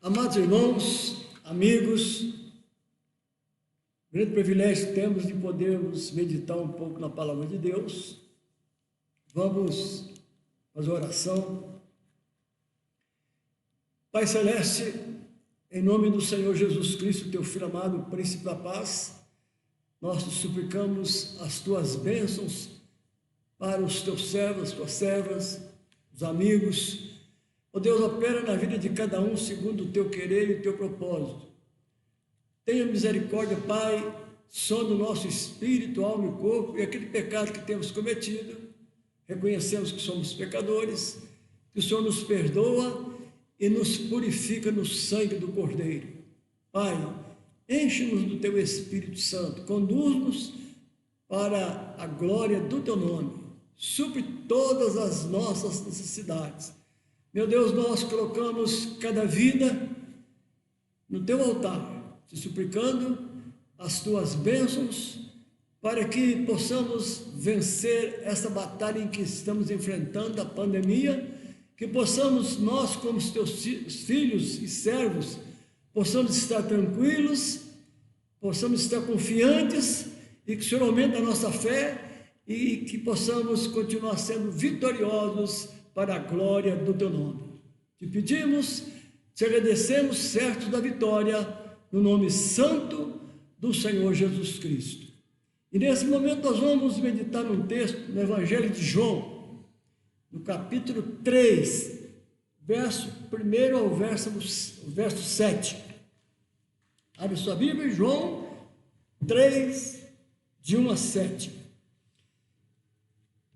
Amados irmãos, amigos, grande privilégio que temos de podermos meditar um pouco na palavra de Deus. Vamos fazer oração. Pai Celeste, em nome do Senhor Jesus Cristo, teu Filho amado, Príncipe da Paz, nós te suplicamos as tuas bênçãos para os teus servos, as tuas servas, os amigos. Ó Deus, opera na vida de cada um segundo o teu querer e o teu propósito. Tenha misericórdia, Pai, sonda o nosso espírito, alma e corpo, e aquele pecado que temos cometido. Reconhecemos que somos pecadores, que o Senhor nos perdoa e nos purifica no sangue do Cordeiro. Pai, enche-nos do teu Espírito Santo, conduz-nos para a glória do teu nome, supre todas as nossas necessidades. Meu Deus, nós colocamos cada vida no teu altar, te suplicando as tuas bênçãos, para que possamos vencer essa batalha em que estamos enfrentando, a pandemia, que possamos nós, como os teus filhos e servos, possamos estar tranquilos, possamos estar confiantes, e que o Senhor aumente a nossa fé, e que possamos continuar sendo vitoriosos para a glória do teu nome. Te pedimos, te agradecemos, certos da vitória, no nome santo do Senhor Jesus Cristo. E nesse momento nós vamos meditar num texto no Evangelho de João, no capítulo 3, verso 1 ao verso 7. Abre sua Bíblia, João 3, de 1 a 7.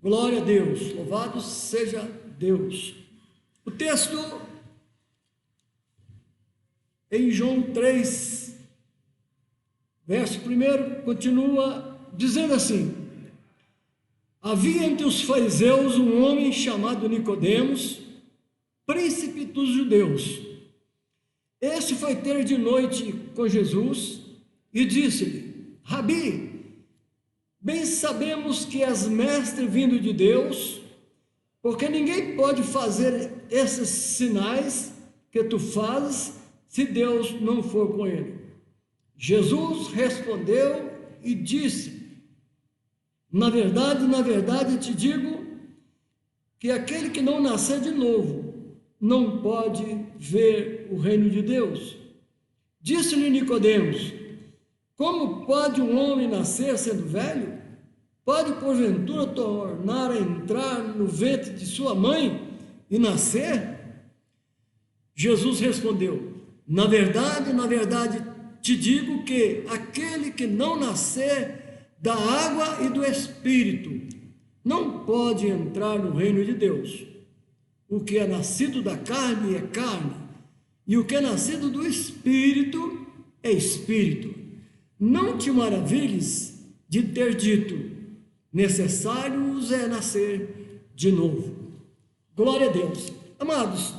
Glória a Deus, louvado seja Deus. O texto em João 3, verso 1, continua dizendo assim: havia entre os fariseus um homem chamado Nicodemos, príncipe dos judeus. Este foi ter de noite com Jesus e disse-lhe: Rabi, bem sabemos que és mestre vindo de Deus, porque ninguém pode fazer esses sinais que tu fazes se Deus não for com ele. Jesus respondeu e disse: na verdade te digo que aquele que não nascer de novo não pode ver o reino de Deus. Disse-lhe Nicodemos: como pode um homem nascer sendo velho? Pode porventura tornar a entrar no ventre de sua mãe e nascer? Jesus respondeu: na verdade te digo que aquele que não nascer da água e do Espírito não pode entrar no reino de Deus. O que é nascido da carne é carne, e o que é nascido do Espírito é Espírito. Não te maravilhes de ter dito: necessário é nascer de novo. Glória a Deus. Amados,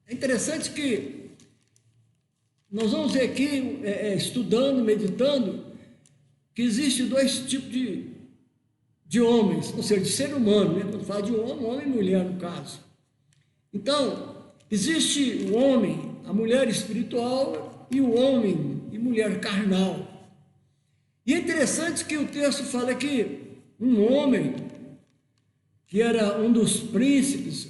é interessante que nós vamos ver aqui, estudando, meditando, que existe dois tipos de homens, ou seja, de ser humano, né? Quando fala de homem e mulher, no caso. Então, existe o homem, a mulher espiritual, e o homem e mulher carnal. E é interessante que o texto fala que um homem, que era um dos príncipes,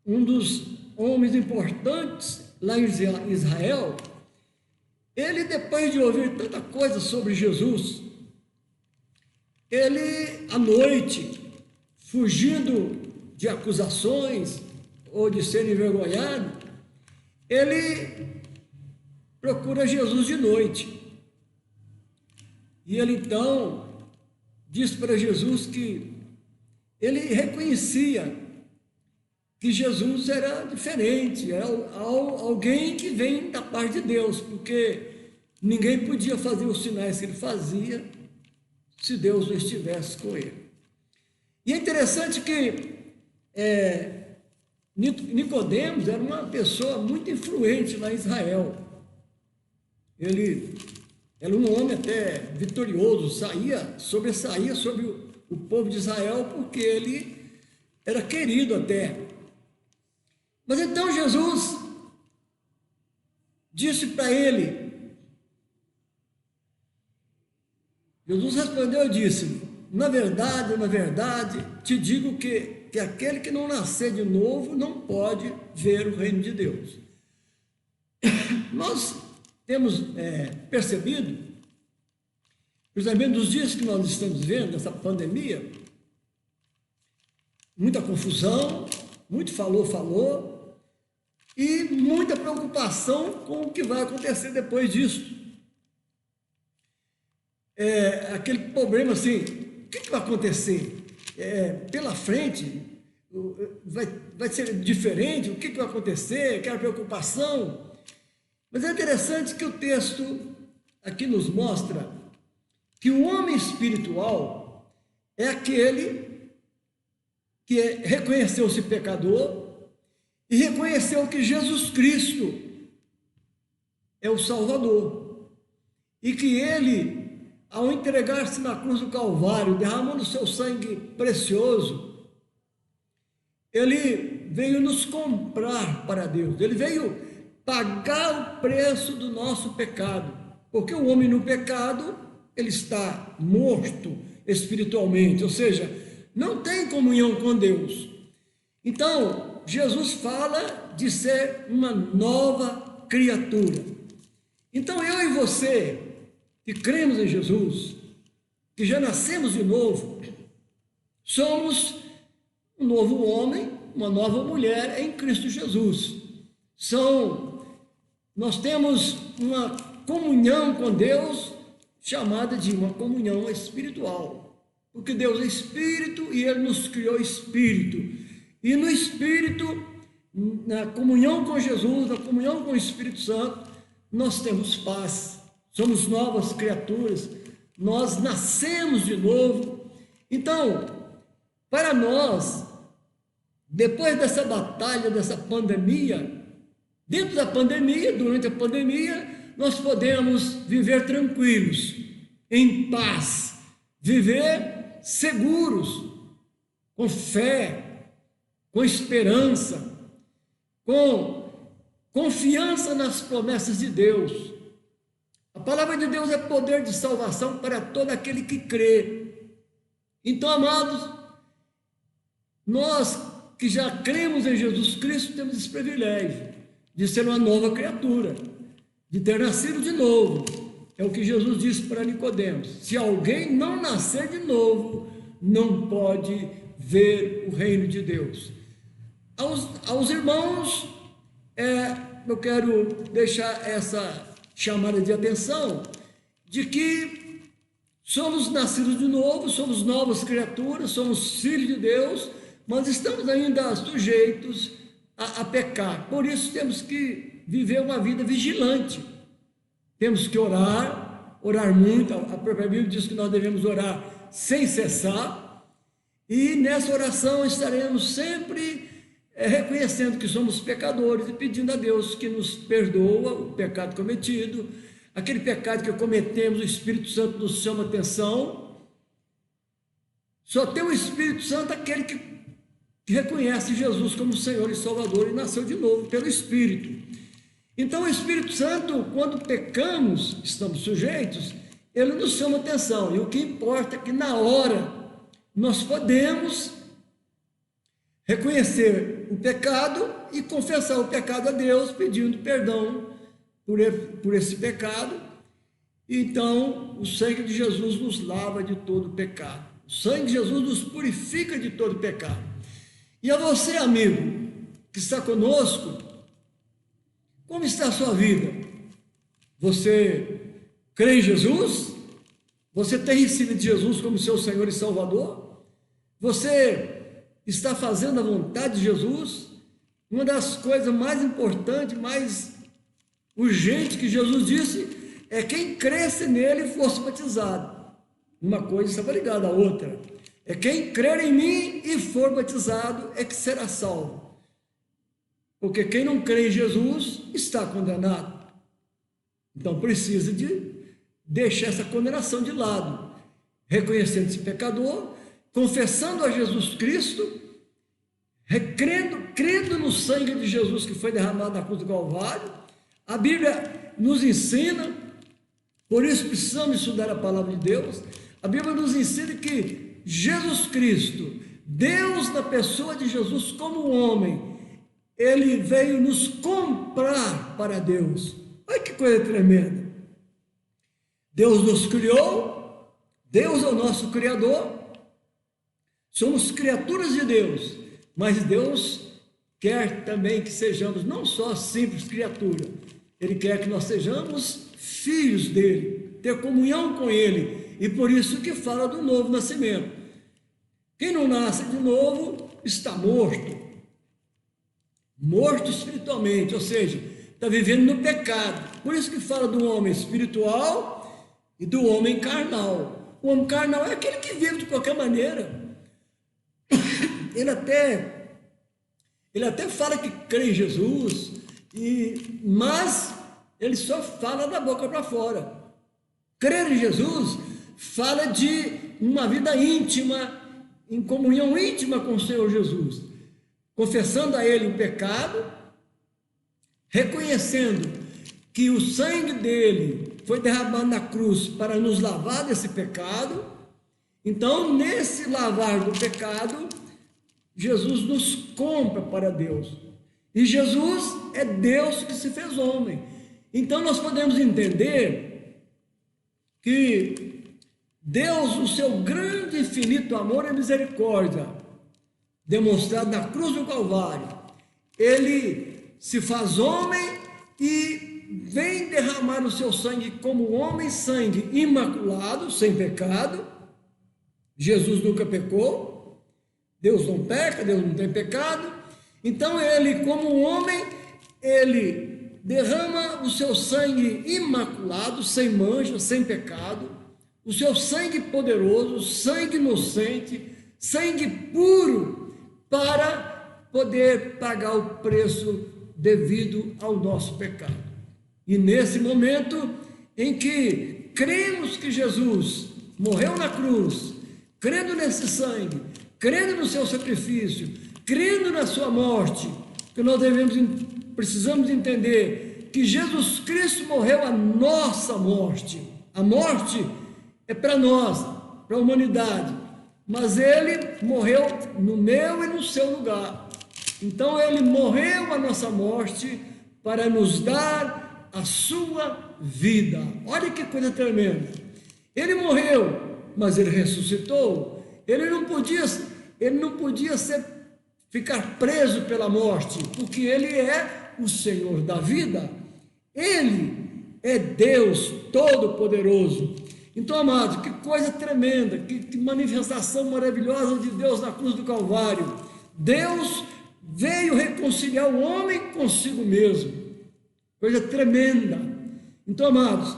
um dos homens importantes lá em Israel, ele, depois de ouvir tanta coisa sobre Jesus, ele, à noite, fugindo de acusações ou de ser envergonhado, ele procura Jesus de noite. E ele então diz para Jesus que ele reconhecia que Jesus era diferente, era alguém que vem da parte de Deus, porque ninguém podia fazer os sinais que ele fazia se Deus não estivesse com ele. E é interessante que Nicodemos era uma pessoa muito influente lá em Israel. Ele era um homem até vitorioso, sobressaía sobre o povo de Israel, porque ele era querido até. Mas então Jesus disse para ele, Jesus respondeu e disse: na verdade, te digo que aquele que não nascer de novo não pode ver o reino de Deus. Nós temos percebido, principalmente nos dias que nós estamos vivendo, essa pandemia, muita confusão, muito falou, e muita preocupação com o que vai acontecer depois disso. Aquele problema assim, o que vai acontecer? Pela frente, vai ser diferente? O que vai acontecer? Aquela preocupação. Mas é interessante que o texto aqui nos mostra que o homem espiritual é aquele que reconheceu-se pecador e reconheceu que Jesus Cristo é o Salvador. E que ele, ao entregar-se na cruz do Calvário, derramando o seu sangue precioso, ele veio nos comprar para Deus. Ele veio pagar o preço do nosso pecado. Porque o homem no pecado, ele está morto espiritualmente, ou seja, não tem comunhão com Deus. Então, Jesus fala de ser uma nova criatura. Então, eu e você, que cremos em Jesus, que já nascemos de novo, somos um novo homem, uma nova mulher em Cristo Jesus. Nós temos uma comunhão com Deus, chamada de uma comunhão espiritual, porque Deus é Espírito e Ele nos criou Espírito, e no Espírito, na comunhão com Jesus, na comunhão com o Espírito Santo, nós temos paz, somos novas criaturas, nós nascemos de novo. Então, para nós, depois dessa batalha, dessa pandemia, dentro da pandemia, durante a pandemia, nós podemos viver tranquilos, em paz, viver seguros, com fé, com esperança, com confiança nas promessas de Deus. A palavra de Deus é poder de salvação para todo aquele que crê. Então, amados, nós que já cremos em Jesus Cristo temos esse privilégio de ser uma nova criatura, de ter nascido de novo. É o que Jesus disse para Nicodemos: se alguém não nascer de novo, não pode ver o reino de Deus. Aos irmãos, eu quero deixar essa chamada de atenção, de que somos nascidos de novo, somos novas criaturas, somos filhos de Deus, mas estamos ainda sujeitos a pecar. Por isso temos que viver uma vida vigilante. Temos que orar muito. A própria Bíblia diz que nós devemos orar sem cessar, e nessa oração estaremos sempre reconhecendo que somos pecadores e pedindo a Deus que nos perdoa o pecado cometido, aquele pecado que cometemos, o Espírito Santo nos chama atenção. Só tem o Espírito Santo aquele que reconhece Jesus como Senhor e Salvador e nasceu de novo pelo Espírito. Então o Espírito Santo, quando pecamos, estamos sujeitos, ele nos chama atenção, e o que importa é que na hora nós podemos reconhecer o pecado e confessar o pecado a Deus, pedindo perdão por esse pecado. Então o sangue de Jesus nos lava de todo pecado, o sangue de Jesus nos purifica de todo pecado. E a você, amigo, que está conosco, como está a sua vida? Você crê em Jesus? Você tem recebido Jesus como seu Senhor e Salvador? Você está fazendo a vontade de Jesus? Uma das coisas mais importantes, mais urgentes que Jesus disse, é quem cresce nele e fosse batizado. Uma coisa estava ligada à outra. É quem crer em mim e for batizado é que será salvo. Porque quem não crê em Jesus está condenado. Então precisa de deixar essa condenação de lado, reconhecendo-se pecador, confessando a Jesus Cristo, crendo no sangue de Jesus que foi derramado na cruz do Calvário, A Bíblia nos ensina, por isso precisamos estudar a palavra de Deus. A Bíblia nos ensina que Jesus Cristo, Deus na pessoa de Jesus como homem, ele veio nos comprar para Deus. Olha que coisa tremenda. Deus nos criou, Deus é o nosso Criador, somos criaturas de Deus, mas Deus quer também que sejamos não só simples criaturas, Ele quer que nós sejamos filhos dele, ter comunhão com ele, e por isso que fala do novo nascimento. Quem não nasce de novo está morto, morto espiritualmente, ou seja, está vivendo no pecado. Por isso que fala do homem espiritual e do homem carnal. O homem carnal é aquele que vive de qualquer maneira. Ele até fala que crê em Jesus, mas ele só fala da boca para fora. Crer em Jesus fala de uma vida íntima, em comunhão íntima com o Senhor Jesus, confessando a Ele o pecado, reconhecendo que o sangue dele foi derramado na cruz para nos lavar desse pecado. Então, nesse lavar do pecado, Jesus nos compra para Deus. E Jesus é Deus que se fez homem. Então, nós podemos entender que Deus, o seu grande e infinito amor e misericórdia, demonstrado na cruz do Calvário, ele se faz homem e vem derramar o seu sangue como homem, sangue imaculado, sem pecado. Jesus nunca pecou, Deus não peca, Deus não tem pecado. Então ele, como homem, ele derrama o seu sangue imaculado, sem mancha, sem pecado, o seu sangue poderoso, sangue inocente, sangue puro, para poder pagar o preço devido ao nosso pecado. E nesse momento em que cremos que Jesus morreu na cruz, crendo nesse sangue, crendo no seu sacrifício, crendo na sua morte, que nós precisamos entender que Jesus Cristo morreu a nossa morte. A morte é para nós, para a humanidade, mas ele morreu no meu e no seu lugar. Então ele morreu a nossa morte para nos dar a sua vida. Olha que coisa tremenda. Ele morreu, mas ele ressuscitou. Ele não podia ficar preso pela morte, porque ele é o Senhor da vida. Ele é Deus Todo-Poderoso. Então, amados, que coisa tremenda, que manifestação maravilhosa de Deus na cruz do Calvário. Deus veio reconciliar o homem consigo mesmo. Coisa tremenda. Então, amados,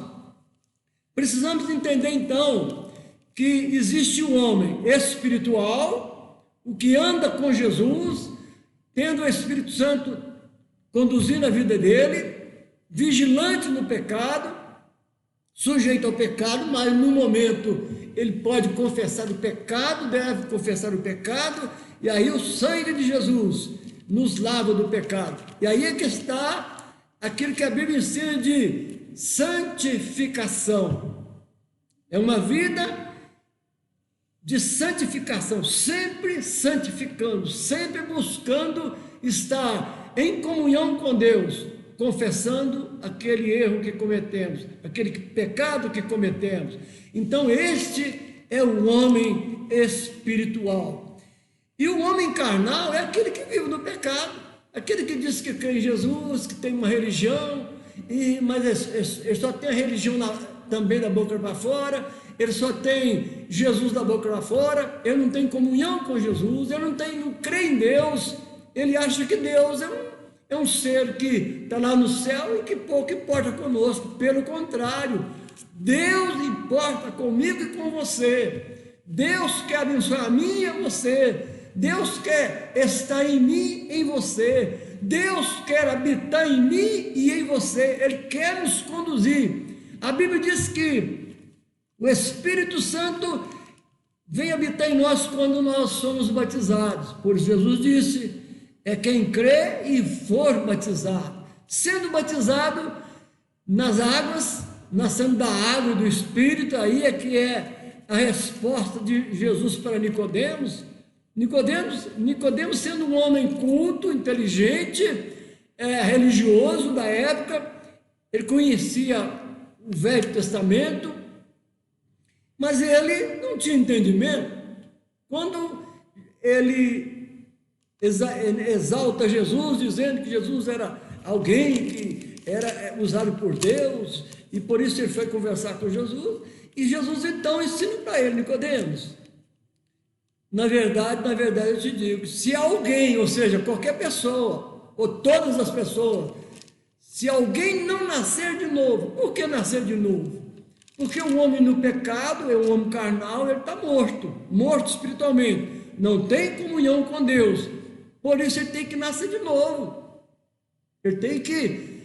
precisamos entender então que existe um homem espiritual, o que anda com Jesus, tendo o Espírito Santo conduzindo a vida dele, vigilante no pecado, sujeito ao pecado, mas no momento ele pode confessar o pecado, deve confessar o pecado, e aí o sangue de Jesus nos lava do pecado. E aí é que está aquilo que a Bíblia ensina de santificação. É uma vida de santificação, sempre santificando, sempre buscando estar em comunhão com Deus, confessando aquele erro que cometemos, aquele pecado que cometemos. Então este é o homem espiritual. E o homem carnal é aquele que vive no pecado, aquele que diz que crê em Jesus, que tem uma religião, mas ele só tem a religião também da boca para fora, ele só tem Jesus da boca para fora, ele não tem comunhão com Jesus, ele não crê em Deus, ele acha que Deus é um ser que está lá no céu e que pouco importa conosco. Pelo contrário, Deus importa comigo e com você. Deus quer abençoar a mim e a você. Deus quer estar em mim e em você. Deus quer habitar em mim e em você. Ele quer nos conduzir. A Bíblia diz que o Espírito Santo vem habitar em nós quando nós somos batizados. Por Jesus disse: é quem crê e for batizado. sendo batizado nas águas, nascendo da água e do Espírito. Aí é que é a resposta de Jesus para Nicodemos. Nicodemos sendo um homem culto, inteligente, religioso da época, ele conhecia o Velho Testamento, mas ele não tinha entendimento. Quando ele exalta Jesus, dizendo que Jesus era alguém que era usado por Deus, e por isso ele foi conversar com Jesus, e Jesus então ensina para ele: Nicodemos, na verdade eu te digo, se alguém, ou seja, qualquer pessoa, ou todas as pessoas, se alguém não nascer de novo. Por que nascer de novo? Porque o homem no pecado, o homem carnal, ele está morto espiritualmente, não tem comunhão com Deus, por isso ele tem que nascer de novo, ele tem que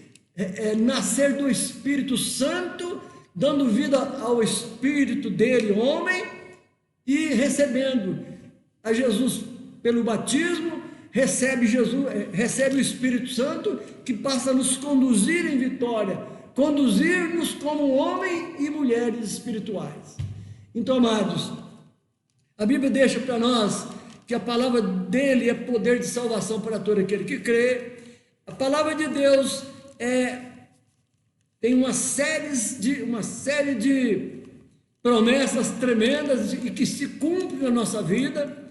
nascer do Espírito Santo, dando vida ao Espírito dele, homem, e recebendo a Jesus pelo batismo, recebe o Espírito Santo, que passa a nos conduzir em vitória, conduzir-nos como homem e mulheres espirituais. Então, amados, a Bíblia deixa para nós que a palavra dele é poder de salvação para todo aquele que crê. A palavra de Deus tem uma série de promessas tremendas e que se cumprem na nossa vida.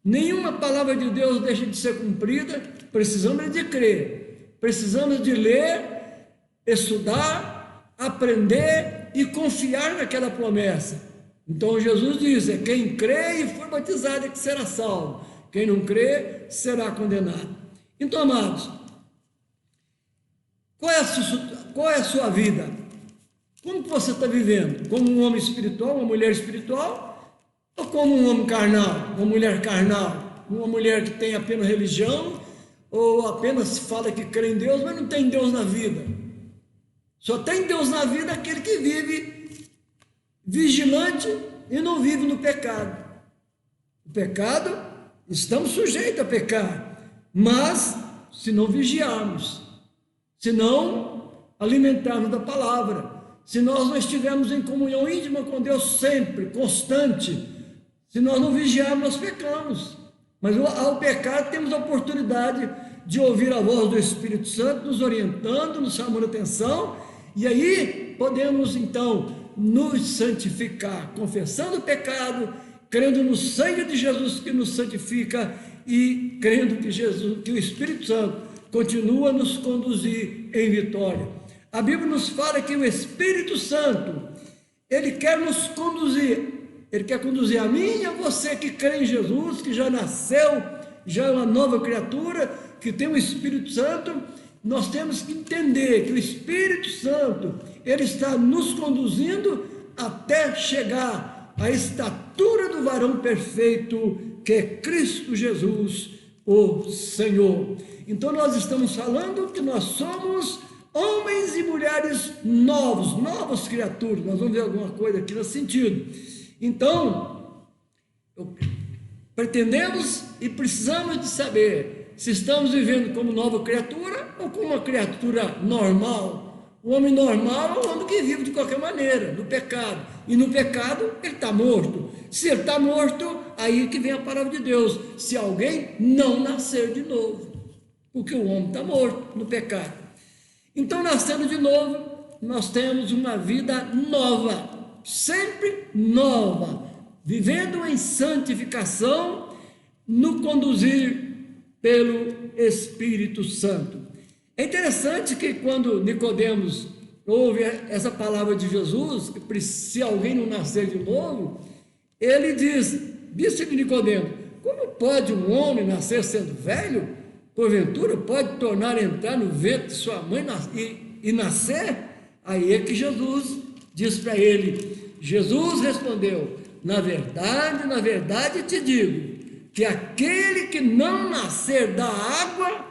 Nenhuma palavra de Deus deixa de ser cumprida. Precisamos de crer, precisamos de ler, estudar, aprender e confiar naquela promessa. Então Jesus diz: quem crê e for batizado é que será salvo, quem não crê será condenado. Então, amados, qual é a sua vida? Como que você está vivendo? Como um homem espiritual, uma mulher espiritual? Ou como um homem carnal, uma mulher carnal, uma mulher que tem apenas religião, ou apenas fala que crê em Deus, mas não tem Deus na vida? Só tem Deus na vida aquele que vive vigilante e não vive no pecado. O pecado, estamos sujeitos a pecar, mas se não vigiarmos, se não alimentarmos da palavra, se nós não estivermos em comunhão íntima com Deus sempre, constante, se nós não vigiarmos, nós pecamos. Mas ao pecar temos a oportunidade de ouvir a voz do Espírito Santo nos orientando, nos chamando a atenção, e aí podemos então nos santificar, confessando o pecado, crendo no sangue de Jesus que nos santifica e crendo que o Espírito Santo continua a nos conduzir em vitória. A Bíblia nos fala que o Espírito Santo, ele quer nos conduzir. Ele quer conduzir a mim e a você que crê em Jesus, que já nasceu, já é uma nova criatura, que tem o Espírito Santo. Nós temos que entender que o Espírito Santo, ele está nos conduzindo até chegar à estatura do varão perfeito, que é Cristo Jesus, o Senhor. Então nós estamos falando que nós somos homens e mulheres novas criaturas. Nós vamos ver alguma coisa aqui nesse sentido. Então, pretendemos e precisamos de saber se estamos vivendo como nova criatura ou como uma criatura normal. O homem normal é o homem que vive de qualquer maneira, no pecado. E no pecado ele está morto. Se ele está morto, aí que vem a palavra de Deus: se alguém não nascer de novo, porque o homem está morto no pecado. Então, nascendo de novo, nós temos uma vida nova, sempre nova, vivendo em santificação, no conduzir pelo Espírito Santo. É interessante que quando Nicodemos ouve essa palavra de Jesus, que se alguém não nascer de novo, ele disse de Nicodemos: como pode um homem nascer sendo velho? Porventura pode tornar a entrar no ventre de sua mãe e nascer? Aí é que Jesus diz para ele. Jesus respondeu: na verdade te digo, que aquele que não nascer da água,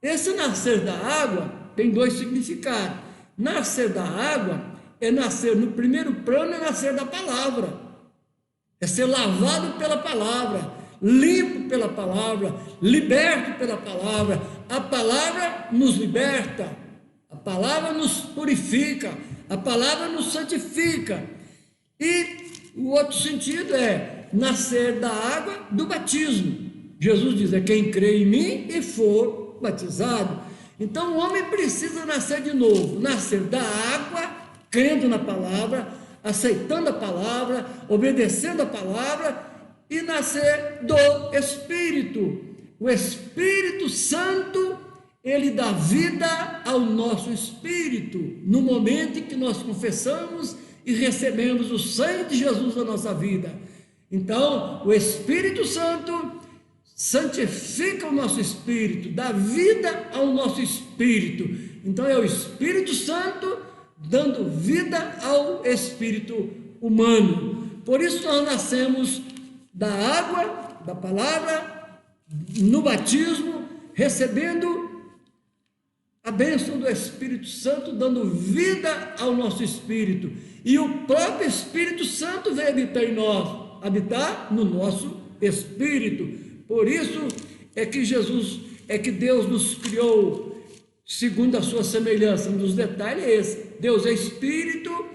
esse nascer da água tem dois significados. Nascer da água é nascer, no primeiro plano, é nascer da palavra, é ser lavado pela palavra, limpo pela palavra, liberto pela palavra. A palavra nos liberta, A palavra nos purifica, a palavra nos santifica. E o outro sentido é nascer da água do batismo. Jesus diz: é quem crê em mim e for batizado. Então o homem precisa nascer de novo, nascer da água, crendo na palavra, aceitando a palavra, obedecendo a palavra, e nascer do Espírito. O Espírito Santo, ele dá vida ao nosso espírito, no momento em que nós confessamos e recebemos o sangue de Jesus na nossa vida. Então, o Espírito Santo santifica o nosso espírito, dá vida ao nosso espírito. Então, é o Espírito Santo dando vida ao espírito humano. Por isso, nós nascemos da água, da palavra, no batismo, recebendo a bênção do Espírito Santo, dando vida ao nosso espírito. E o próprio Espírito Santo vem habitar em nós, habitar no nosso espírito. Por isso é que Deus nos criou segundo a sua semelhança. Um dos detalhes é esse: Deus é espírito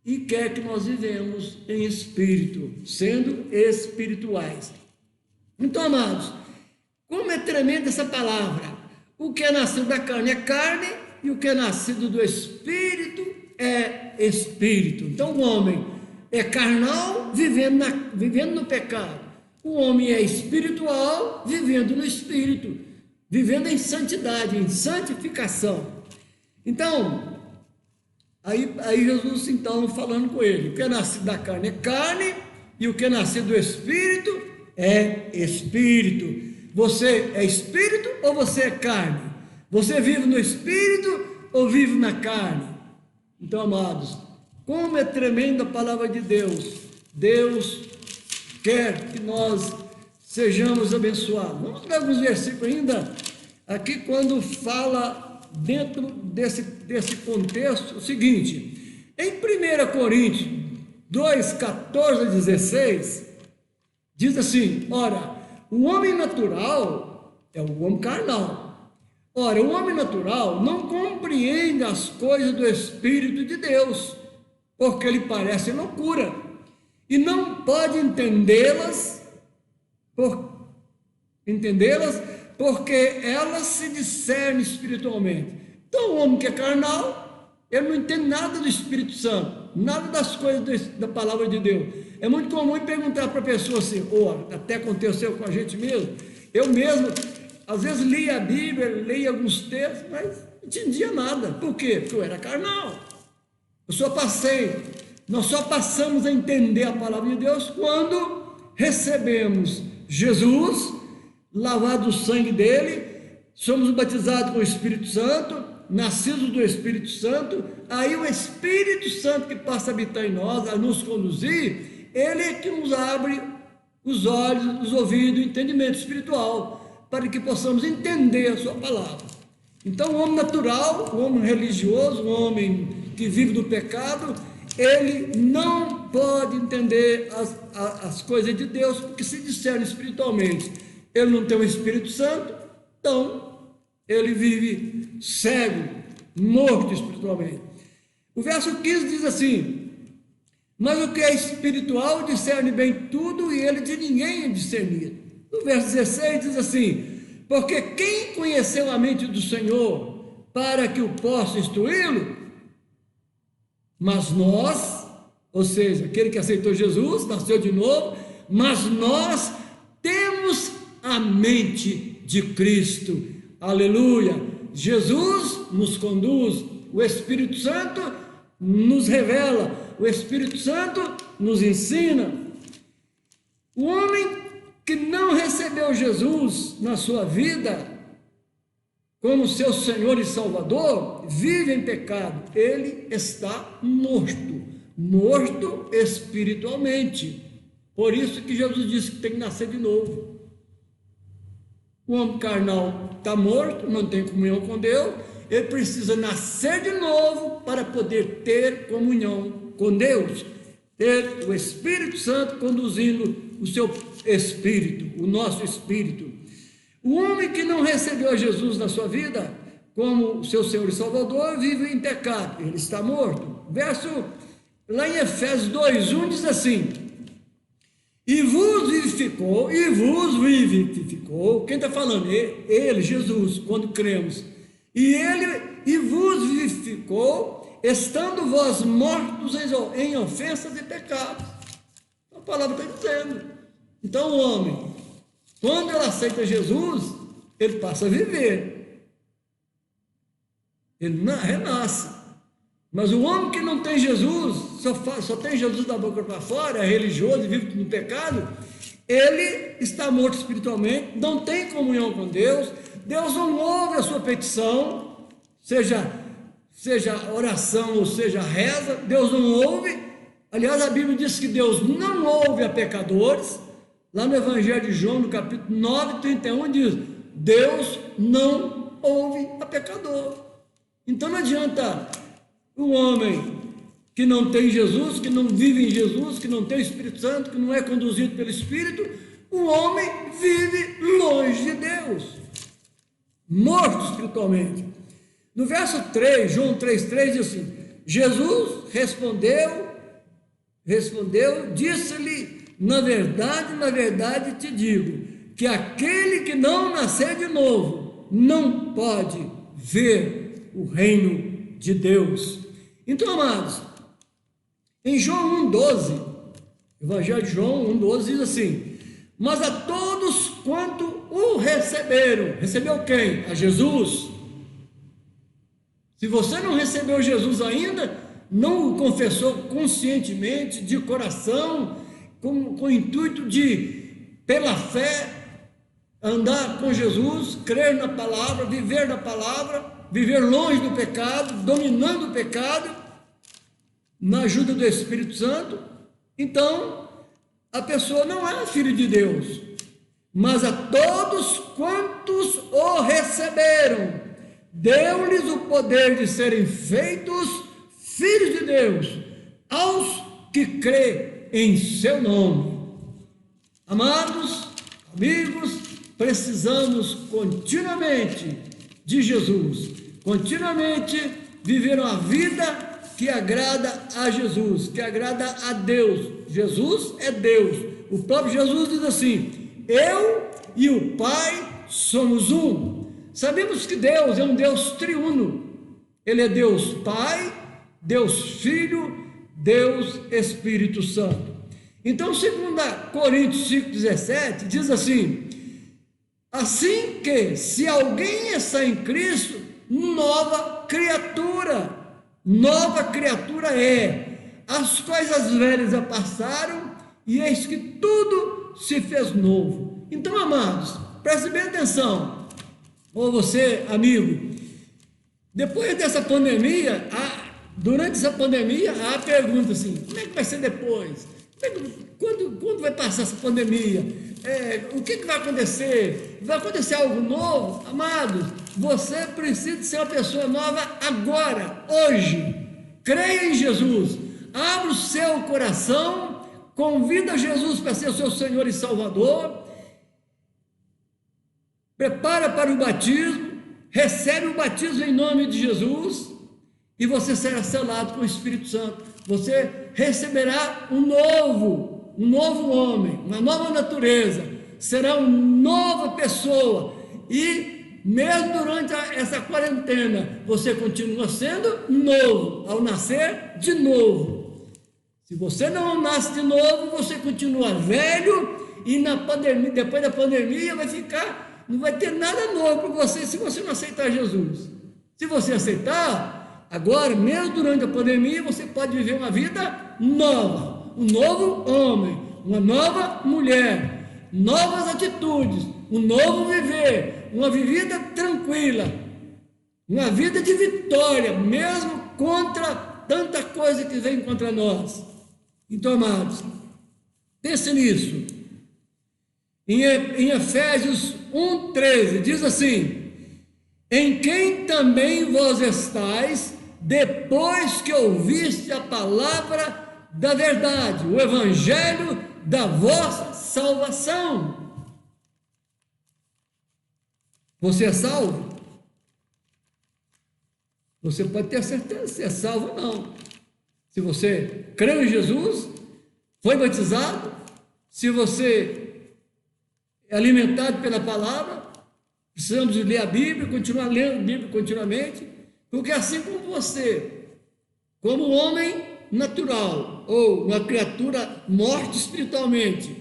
e quer que nós vivemos em espírito, sendo espirituais. Então, amados, como é tremenda essa palavra! O que é nascido da carne é carne, e o que é nascido do Espírito é Espírito. Então o homem é carnal, vivendo no pecado. O homem é espiritual, vivendo no Espírito, vivendo em santidade, em santificação. Então, aí Jesus então falando com ele: o que é nascido da carne é carne, e o que é nascido do Espírito é Espírito. Você é espírito ou você é carne? Você vive no espírito ou vive na carne? Então, amados, como é tremenda a palavra de Deus. Deus quer que nós sejamos abençoados. Vamos ver alguns versículos ainda, aqui quando fala dentro desse contexto, o seguinte: em 1 Coríntios 2, 14 a 16, diz assim: ora, o homem natural é o homem carnal. Ora, o homem natural não compreende as coisas do Espírito de Deus, porque lhe parece loucura, e não pode entendê-las, porque elas se discernem espiritualmente. Então, o homem que é carnal, ele não entende nada do Espírito Santo, nada das coisas da palavra de Deus. É muito comum perguntar para a pessoa assim, até aconteceu com a gente mesmo, eu mesmo, às vezes lia a Bíblia, lia alguns textos, mas não entendia nada. Por quê? Porque eu era carnal. Nós só passamos a entender a palavra de Deus quando recebemos Jesus, lavado o sangue dele, somos batizados com o Espírito Santo, nascidos do Espírito Santo. Aí o Espírito Santo que passa a habitar em nós, a nos conduzir, ele é que nos abre os olhos, os ouvidos, o entendimento espiritual, para que possamos entender a sua palavra. Então, o homem natural, o homem religioso, o homem que vive do pecado, ele não pode entender as coisas de Deus, porque se discerne espiritualmente. Ele não tem o Espírito Santo, então ele vive cego, morto espiritualmente. O verso 15 diz assim: mas o que é espiritual discerne bem tudo, e ele de ninguém é discernido. No verso 16 diz assim: porque quem conheceu a mente do Senhor para que o possa instruí-lo? Mas nós, ou seja, aquele que aceitou Jesus, nasceu de novo, mas nós temos a mente de Cristo. Aleluia! Jesus nos conduz, o Espírito Santo nos revela, o Espírito Santo nos ensina. O homem que não recebeu Jesus na sua vida como seu Senhor e Salvador, vive em pecado. Ele está morto espiritualmente. Por isso que Jesus disse que tem que nascer de novo. O homem carnal está morto, não tem comunhão com Deus, ele precisa nascer de novo para poder ter comunhão com Deus, ter o Espírito Santo conduzindo o seu espírito, o nosso espírito. O homem que não recebeu Jesus na sua vida como seu Senhor e Salvador, vive em pecado, ele está morto. Lá em Efésios 2:1 diz assim: e vos vivificou, quem está falando? Ele, Jesus, quando cremos, e vos vivificou, estando vós mortos em ofensas e pecados. A palavra está dizendo. Então o homem, quando ele aceita Jesus, ele passa a viver, ele renasce. Mas o homem que não tem Jesus, só tem Jesus da boca para fora, é religioso e vive no pecado, ele está morto espiritualmente, não tem comunhão com Deus, Deus não ouve a sua petição, seja oração ou seja reza, Deus não ouve. Aliás, a Bíblia diz que Deus não ouve a pecadores. Lá no Evangelho de João, no capítulo 9:31, diz: Deus não ouve a pecador. Então não adianta o homem que não tem Jesus, que não vive em Jesus, que não tem o Espírito Santo, que não é conduzido pelo Espírito, o homem vive longe de Deus, morto espiritualmente. No verso 3, João 3:3 diz assim: Jesus respondeu, disse-lhe: na verdade te digo, que aquele que não nascer de novo, não pode ver o reino de Deus. Então, amados, em João 1:12, Evangelho de João 1:12 diz assim: mas a todos quanto o receberam, recebeu quem? A Jesus. Se você não recebeu Jesus ainda, não o confessou conscientemente, de coração, com o intuito de, pela fé, andar com Jesus, crer na palavra, viver longe do pecado, dominando o pecado, na ajuda do Espírito Santo, então a pessoa não é filho de Deus. Mas a todos quantos o receberam, deu-lhes o poder de serem feitos filhos de Deus, aos que crê em seu nome. Amados, amigos, precisamos continuamente de Jesus, continuamente viver uma vida que agrada a Jesus, que agrada a Deus. Jesus é Deus. O próprio Jesus diz assim: eu e o Pai somos um. Sabemos que Deus é um Deus triuno. Ele é Deus Pai, Deus Filho, Deus Espírito Santo. Então, 2 Coríntios 5:17 diz assim: assim que, se alguém está em Cristo, nova criatura é. As coisas velhas já passaram, e eis que tudo se fez novo. Então, amados, preste bem atenção. Ou você, amigo, depois dessa pandemia, durante essa pandemia, há a pergunta assim: como é que vai ser depois? Quando vai passar essa pandemia? O que vai acontecer? Vai acontecer algo novo? Amados, você precisa ser uma pessoa nova agora, hoje. Creia em Jesus, abra o seu coração, convida Jesus para ser o seu Senhor e Salvador, prepara para o batismo, recebe o batismo em nome de Jesus, e você será selado com o Espírito Santo. Você receberá um novo homem, uma nova natureza, será uma nova pessoa, e mesmo durante essa quarentena, você continua sendo novo, ao nascer de novo. Se você não nasce de novo, você continua velho, e depois da pandemia não vai ter nada novo para você, se você não aceitar Jesus. Se você aceitar, agora, mesmo durante a pandemia, você pode viver uma vida nova, um novo homem, uma nova mulher, novas atitudes, um novo viver, uma vida tranquila, uma vida de vitória, mesmo contra tanta coisa que vem contra nós. Então, amados, pense nisso. Em Efésios 1:13 diz assim: em quem também vós estáis, depois que ouviste a palavra da verdade, o evangelho da vossa salvação. Você é salvo? Você pode ter certeza se é salvo ou não. Se você creu em Jesus, foi batizado, se você é alimentado pela palavra, precisamos ler a Bíblia, continuar lendo a Bíblia continuamente, porque assim como você, como homem natural, ou uma criatura morta espiritualmente,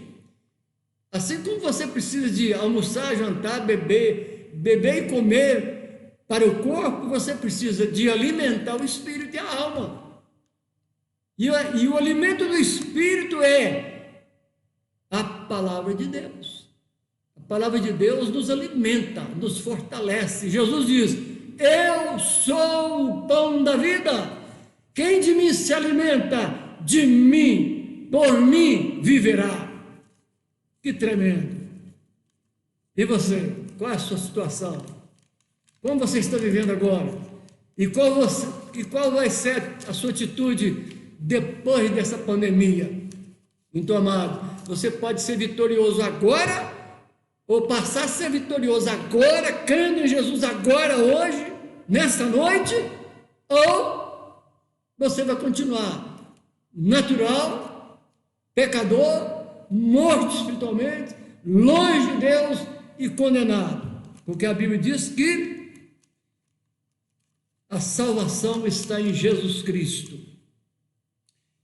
assim como você precisa de almoçar, jantar, beber e comer para o corpo, você precisa de alimentar o espírito e a alma. E o alimento do espírito é a palavra de Deus. A palavra de Deus nos alimenta, nos fortalece. Jesus diz: eu sou o pão da vida. Quem de mim se alimenta, de mim, por mim, viverá. Que tremendo. E você, qual é a sua situação? Como você está vivendo agora? E qual vai ser a sua atitude depois dessa pandemia? Então, amado, você pode ser vitorioso agora, ou passar a ser vitorioso agora, crendo em Jesus agora, hoje, nessa noite, ou você vai continuar natural, pecador, morto espiritualmente, longe de Deus e condenado. Porque a Bíblia diz que a salvação está em Jesus Cristo.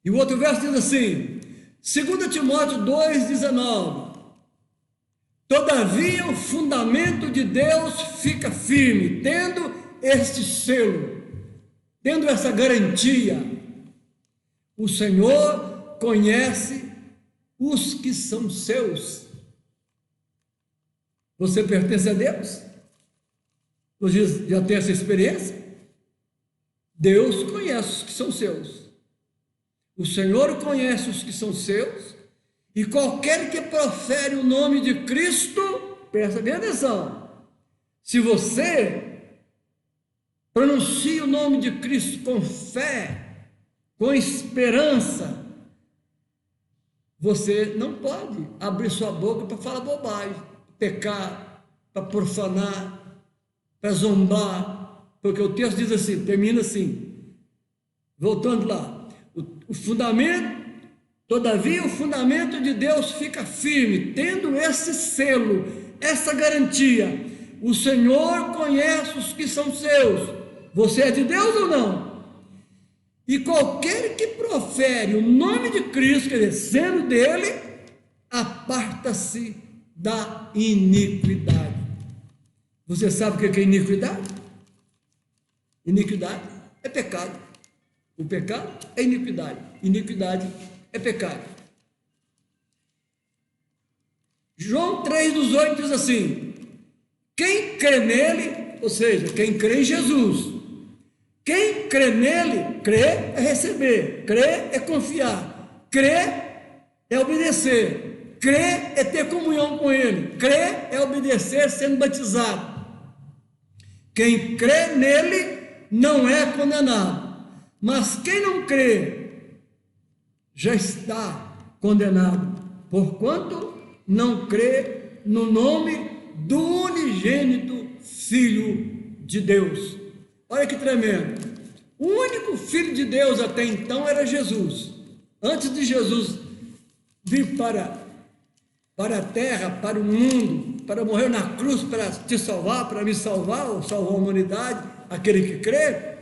E o outro verso diz assim, 2 Timóteo 2,19: todavia o fundamento de Deus fica firme, tendo este selo, tendo essa garantia: o Senhor conhece os que são seus. Você pertence a Deus? Você já tem essa experiência? Deus conhece os que são seus. O Senhor conhece os que são seus, e qualquer que profere o nome de Cristo, presta bem atenção, se você pronuncia o nome de Cristo com fé, com esperança, você não pode abrir sua boca para falar bobagem, pecar, para profanar, para zombar, porque o texto diz assim, termina assim, voltando lá, o fundamento, todavia o fundamento de Deus fica firme, tendo esse selo, essa garantia: o Senhor conhece os que são seus. Você é de Deus ou não? E qualquer que profere o nome de Cristo, quer dizer, sendo dele, aparta-se da iniquidade. Você sabe o que é iniquidade? Iniquidade é pecado. O pecado é iniquidade. Iniquidade é pecado. João 3,18 diz assim: quem crê nele, ou seja, quem crê em Jesus, quem crê nele, crê é receber, crê é confiar, crê é obedecer, crê é ter comunhão com ele, crê é obedecer sendo batizado. Quem crê nele não é condenado, mas quem não crê já está condenado, porquanto não crê no nome do unigênito Filho de Deus. Olha que tremendo. O único Filho de Deus até então era Jesus. Antes de Jesus vir para a terra, para o mundo, para morrer na cruz, para te salvar, para me salvar, ou salvar a humanidade, aquele que crê.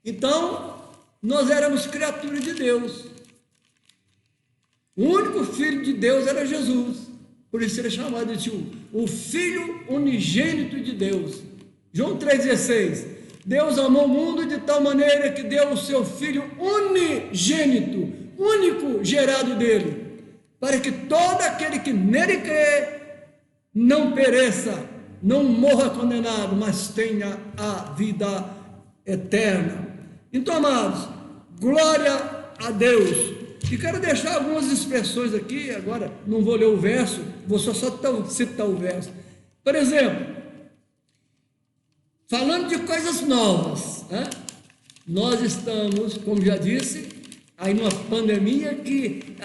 Então, nós éramos criaturas de Deus. O único Filho de Deus era Jesus. Por isso ele é chamado de o Filho unigênito de Deus. João 3,16: Deus amou o mundo de tal maneira que deu o seu Filho unigênito, único gerado dele, para que todo aquele que nele crê não pereça, não morra condenado, mas tenha a vida eterna. Então, amados, glória a Deus. E quero deixar algumas expressões aqui, agora não vou ler o verso, vou só citar o verso. Por exemplo, falando de coisas novas, né? Nós estamos, como já disse, aí numa pandemia que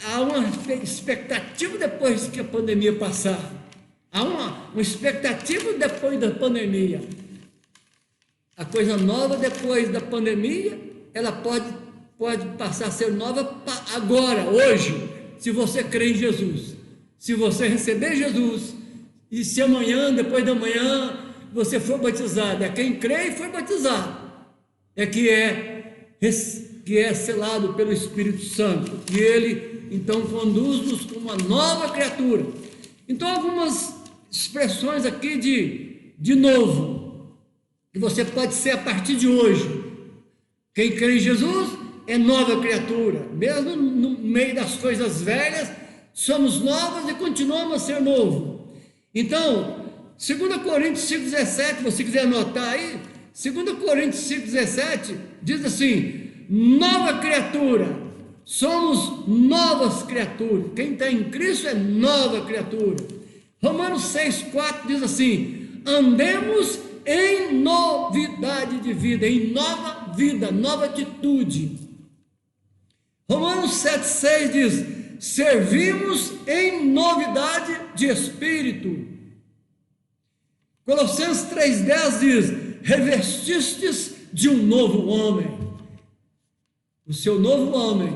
há uma expectativa depois que a pandemia passar. Há uma expectativa depois da pandemia. A coisa nova depois da pandemia, ela pode passar a ser nova agora, hoje, se você crê em Jesus. Se você receber Jesus, e se amanhã, depois da manhã, você for batizado, é quem crê e foi batizado, é que é selado pelo Espírito Santo, e ele então conduz-nos como uma nova criatura. Então, algumas expressões aqui de novo, que você pode ser a partir de hoje. Quem crê em Jesus é nova criatura, mesmo no meio das coisas velhas, somos novos e continuamos a ser novo. Então, 2 Coríntios 5,17, se você quiser anotar aí, 2 Coríntios 5,17 diz assim: nova criatura, somos novas criaturas, quem está em Cristo é nova criatura. Romanos 6,4 diz assim: andemos em novidade de vida, em nova vida, nova atitude. Romanos 7,6 diz: servimos em novidade de espírito. Colossenses 3,10 diz: revestistes de um novo homem. O seu novo homem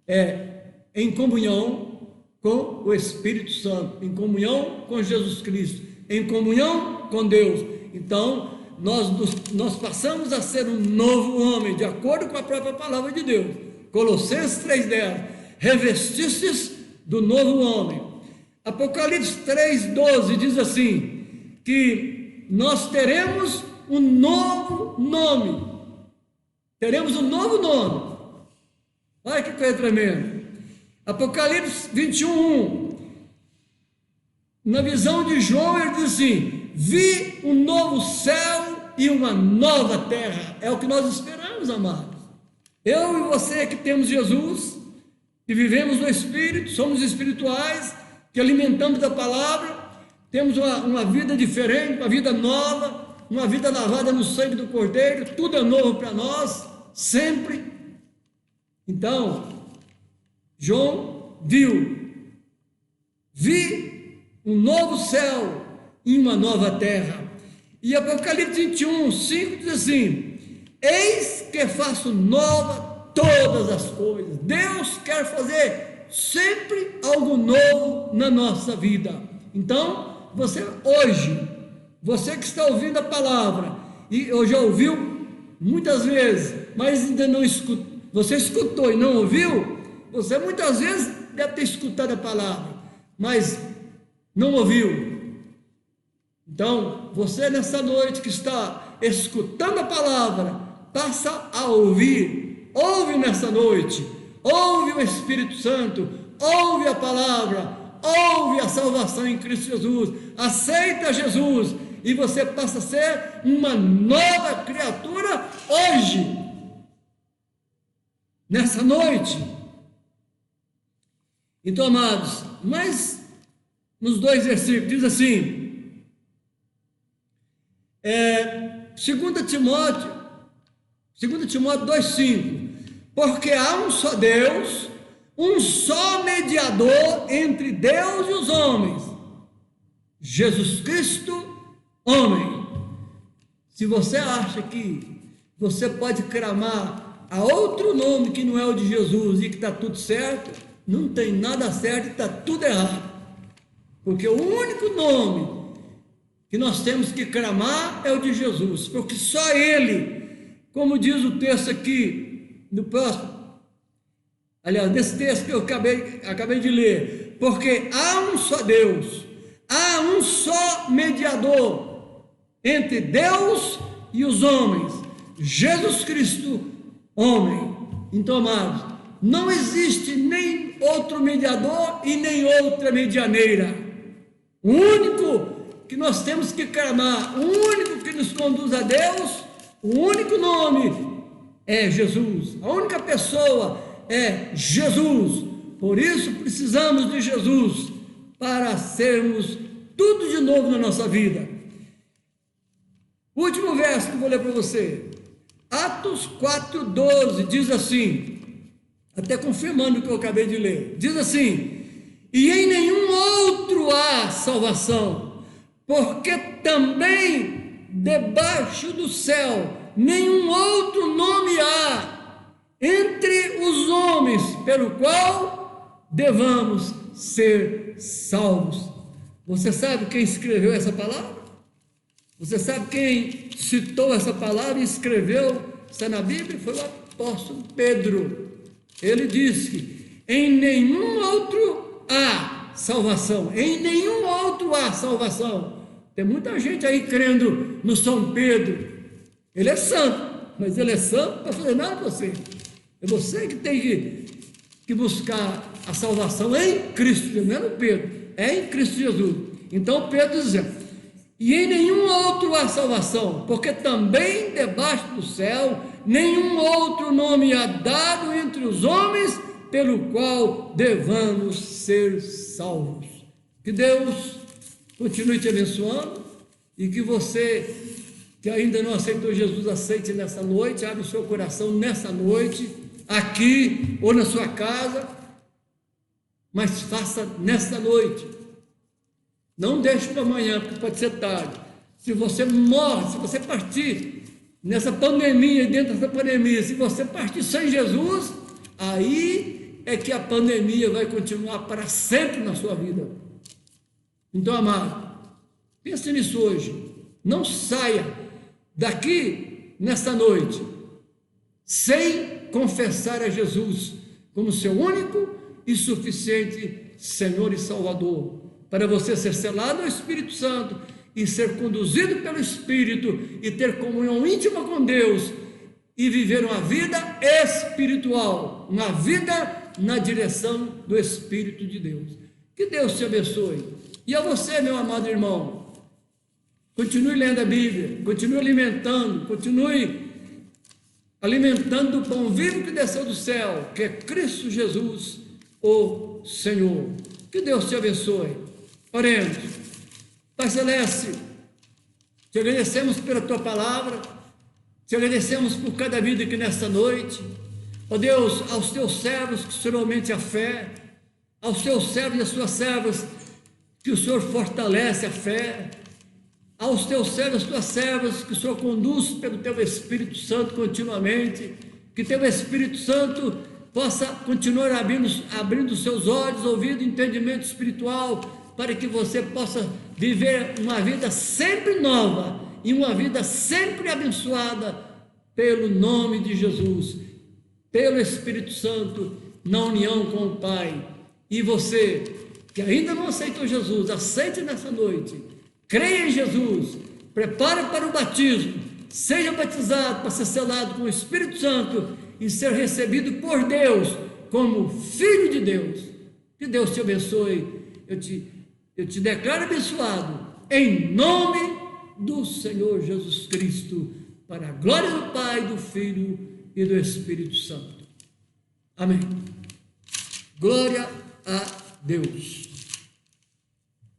é em comunhão com o Espírito Santo, em comunhão com Jesus Cristo, em comunhão com Deus. Então, nós passamos a ser um novo homem, de acordo com a própria palavra de Deus. Colossenses 3,10: revestistes do novo homem. Apocalipse 3,12 diz assim, que nós teremos um novo nome. Teremos um novo nome. Olha que coisa tremenda. Apocalipse 21:1. Na visão de João, ele diz assim: vi um novo céu e uma nova terra. É o que nós esperamos, amados. Eu e você que temos Jesus, que vivemos no Espírito, somos espirituais, que alimentamos a palavra, temos uma vida diferente, uma vida nova, uma vida lavada no sangue do Cordeiro, tudo é novo para nós, sempre. Então, João vi um novo céu e uma nova terra. E Apocalipse 21:5 diz assim: eis que faço nova todas as coisas. Deus quer fazer sempre algo novo na nossa vida. Então, você que está ouvindo a palavra, e eu já ouviu muitas vezes, mas ainda não escutou, você escutou e não ouviu, você muitas vezes deve ter escutado a palavra, mas não ouviu. Então, você nessa noite que está escutando a palavra, passa a ouvir. Ouve nessa noite, ouve o Espírito Santo, ouve a palavra, ouve a salvação em Cristo Jesus, aceita Jesus, e você passa a ser uma nova criatura hoje, nessa noite. Então, amados, mas nos 2 versículos diz assim, 2 Timóteo 2,5: porque há um só Deus, um só mediador entre Deus e os homens, Jesus Cristo, homem. Se você acha que você pode clamar a outro nome que não é o de Jesus e que está tudo certo, não tem nada certo e está tudo errado, porque o único nome que nós temos que clamar é o de Jesus, porque só Ele, como diz o texto aqui no próximo, aliás, nesse texto que eu acabei de ler, porque há um só Deus, há um só mediador entre Deus e os homens, Jesus Cristo, homem. Então, amados, não existe nem outro mediador e nem outra medianeira. O único que nós temos que clamar, o único que nos conduz a Deus, o único nome é Jesus. A única pessoa é Jesus. Por isso precisamos de Jesus para sermos tudo de novo na nossa vida. O último verso que eu vou ler para você, Atos 4,12, diz assim, até confirmando o que eu acabei de ler, diz assim: e em nenhum outro há salvação, porque também debaixo do céu nenhum outro nome há entre os homens pelo qual devamos ser salvos. Você sabe quem escreveu essa palavra? Você sabe quem citou essa palavra e escreveu? Está na Bíblia? Foi o apóstolo Pedro. Ele disse que em nenhum outro há salvação. Em nenhum outro há salvação. Tem muita gente aí crendo no São Pedro. Ele é santo, mas ele é santo para fazer nada para você. É você que tem que buscar a salvação em Cristo Jesus, não é no Pedro, é em Cristo Jesus. Então Pedro dizendo, e em nenhum outro há salvação, porque também debaixo do céu nenhum outro nome há dado entre os homens pelo qual devamos ser salvos. Que Deus continue te abençoando e que você que ainda não aceitou Jesus, aceite nessa noite, abre o seu coração nessa noite, aqui ou na sua casa, mas faça nessa noite. Não deixe para amanhã, porque pode ser tarde. Se você morre, se você partir nessa pandemia, dentro dessa pandemia, se você partir sem Jesus, aí é que a pandemia vai continuar para sempre na sua vida. Então, amado, pense nisso hoje. Não saia daqui nessa noite sem confessar a Jesus como seu único e suficiente Senhor e Salvador, para você ser selado ao Espírito Santo e ser conduzido pelo Espírito e ter comunhão íntima com Deus e viver uma vida espiritual, uma vida na direção do Espírito de Deus. Que Deus te abençoe. E a você, meu amado irmão, continue lendo a Bíblia, continue alimentando o pão vivo que desceu do céu, que é Cristo Jesus, o Senhor. Que Deus te abençoe. Oremos. Pai Celeste, te agradecemos pela tua palavra, te agradecemos por cada vida aqui nesta noite. Ó Deus, aos teus servos que o Senhor aumente a fé, aos teus servos e às suas servas que o Senhor fortalece a fé, aos teus servos, às tuas servas, que o Senhor conduz pelo teu Espírito Santo continuamente, que teu Espírito Santo possa continuar abrindo os seus olhos, ouvido, entendimento espiritual, para que você possa viver uma vida sempre nova e uma vida sempre abençoada pelo nome de Jesus, pelo Espírito Santo, na união com o Pai. E você que ainda não aceitou Jesus, aceite nessa noite, creia em Jesus, prepare para o batismo, seja batizado para ser selado com o Espírito Santo e ser recebido por Deus como filho de Deus. Que Deus te abençoe. Eu te declaro abençoado em nome do Senhor Jesus Cristo, para a glória do Pai, do Filho e do Espírito Santo. Amém. Glória a Deus.